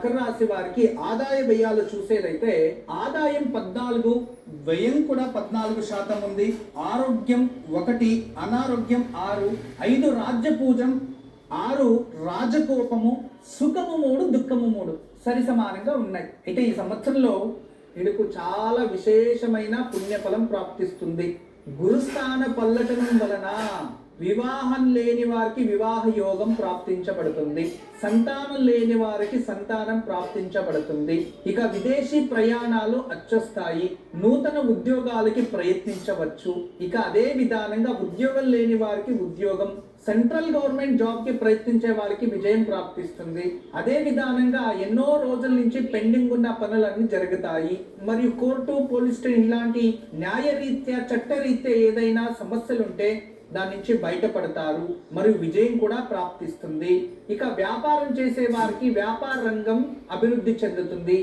మకర రాశి వారికి ఆదాయ వ్యయాలు చూసేదైతే ఆదాయం 14, వ్యయం కూడా 14% ఉంది. ఆరోగ్యం 1, అనారోగ్యం 6, 5 రాజ్యపూజం, 6 రాజకోపము, సుఖము 3, దుఃఖము 3 సరి సమానంగా ఉన్నాయి. అయితే ఈ సంవత్సరంలో వీళ్ళకు చాలా విశేషమైన పుణ్యఫలం ప్రాప్తిస్తుంది. గురుస్థాన పల్లటనం వలన వివాహం లేని వారికి వివాహ యోగం ప్రాప్తించబడుతుంది. సంతానం లేని వారికి సంతానం ప్రాప్తించబడుతుంది. ఇక విదేశీ ప్రయాణాలు అచ్చొస్తాయి. నూతన ఉద్యోగాలకి ప్రయత్నించవచ్చు. ఇక అదే విధానంగా ఉద్యోగం లేని వారికి ఉద్యోగం, సెంట్రల్ గవర్నమెంట్ జాబ్ కి ప్రయత్నించే వారికి విజయం ప్రాప్తిస్తుంది. అదే విధానంగా ఎన్నో రోజుల నుంచి పెండింగ్ ఉన్న పనులన్నీ జరుగుతాయి. మరియు కోర్టు, పోలీస్ స్టేషన్ ఇలాంటి న్యాయరీత్యా చట్టరీత్యా ఏదైనా సమస్యలుంటే దాని నుంచి బయటపడతారు. మరియు విజయం కూడా ప్రాప్తిస్తుంది. ఇక వ్యాపారం చేసే వారికి వ్యాపార రంగం అభివృద్ధి చెందుతుంది.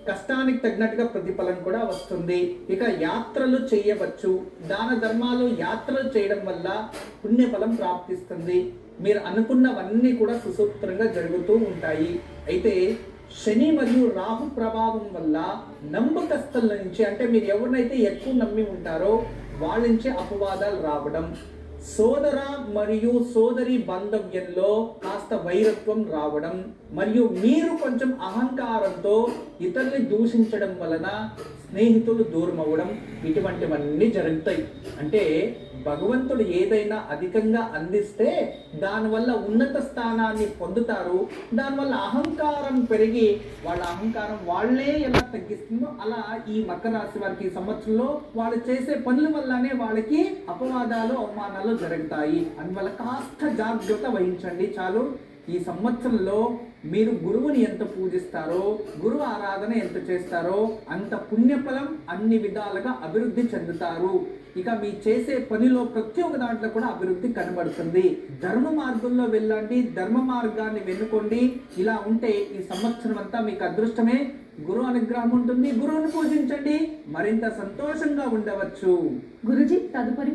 కష్టానికి తగినట్టుగా ప్రతిఫలం కూడా వస్తుంది. ఇక యాత్రలు చేయవచ్చు. దాన ధర్మాలు యాత్రలు చేయడం వల్ల పుణ్యఫలం ప్రాప్తిస్తుంది. మీరు అనుకున్నవన్నీ కూడా సుసూత్రంగా జరుగుతూ ఉంటాయి. అయితే శని మరియు రాహు ప్రభావం వల్ల నమ్మకస్తుల నుంచి, అంటే మీరు ఎవరినైతే ఎక్కువ నమ్మి ఉంటారో వాళ్ళ నుంచి అపవాదాలు రావడం, సోదర మరియు సోదరి బాంధవ్యంలో కాస్త వైరత్వం రావడం, మరియు మీరు కొంచెం అహంకారంతో ఇతరుల్ని దూషించడం వలన స్నేహితులు దూరం అవ్వడం, ఇటువంటివన్నీ జరుగుతాయి. అంటే భగవంతుడు ఏదైనా అధికంగా అందిస్తే దానివల్ల ఉన్నత స్థానాన్ని పొందుతారు. దానివల్ల అహంకారం పెరిగి వాళ్ళ అహంకారం వాళ్ళే ఎలా తగ్గిస్తుందో అలా ఈ మకర రాశి వారికి ఈ సంవత్సరంలో వాళ్ళు చేసే పనుల వల్లనే వాళ్ళకి అపవాదాలు, అవమానాలు జరుగుతాయి. అందువల్ల కాస్త జాగ్రత్త వహించండి చాలు. ఈ సంవత్సరంలో మీరు గురువుని ఎంత పూజిస్తారో, గురువు ఆరాధన ఎంత చేస్తారో అంత పుణ్యఫలం అన్ని విధాలుగా అభివృద్ధి చెందుతారు. ఇక మీ చేసే పనిలో ప్రతి ఒక్క దాంట్లో కూడా అభివృద్ధి కనబడుతుంది. ధర్మ మార్గంలో వెళ్ళండి, ధర్మ మార్గాన్ని వెన్నుకోండి. ఇలా ఉంటే ఈ సంవత్సరం అంతా మీకు అదృష్టమే. గురువు అనుగ్రహం ఉంటుంది. గురువుని పూజించండి, మరింత సంతోషంగా ఉండవచ్చు. గురుజీ తదుపరి